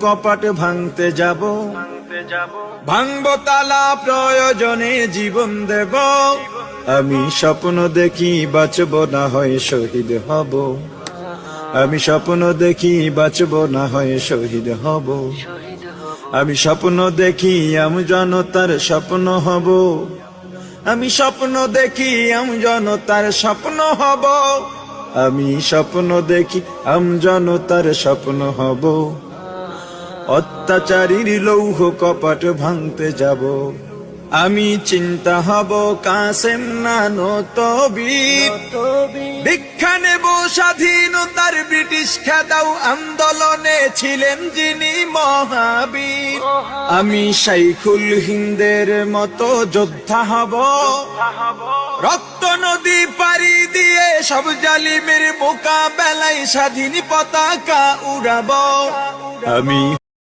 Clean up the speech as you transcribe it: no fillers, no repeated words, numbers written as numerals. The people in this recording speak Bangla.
কপাট ভাঙতে যাব, ভাঙবো তালা প্রয়োজনে জীবন দেব। আমি স্বপ্ন দেখি বাঁচব না হয় শহীদ হব, আমি স্বপ্ন দেখি বাঁচব না হয় শহীদ হব। আমি স্বপ্ন দেখি জনতার স্বপ্ন হব, আমি স্বপ্ন দেখি জনতার স্বপ্ন হব। আমি স্বপ্ন দেখি জনতার স্বপ্ন হব। অত্যাচারীর লৌহ কপাট ভাঙতে যাব, আমি চিন্তা হব কাসেম নানত বীর। ভিক্ষা নেব স্বাধীনতার ব্রিটিশ খেদাও আন্দোলনে ছিলেন যিনি মহাবীর। আমি শাইখুল হিন্দের মতো যোদ্ধা হব, রক্ত নদী পাড়ি দিয়ে সব জালিমের মোকাবেলায় স্বাধীন পতাকা উড়াবো। আমি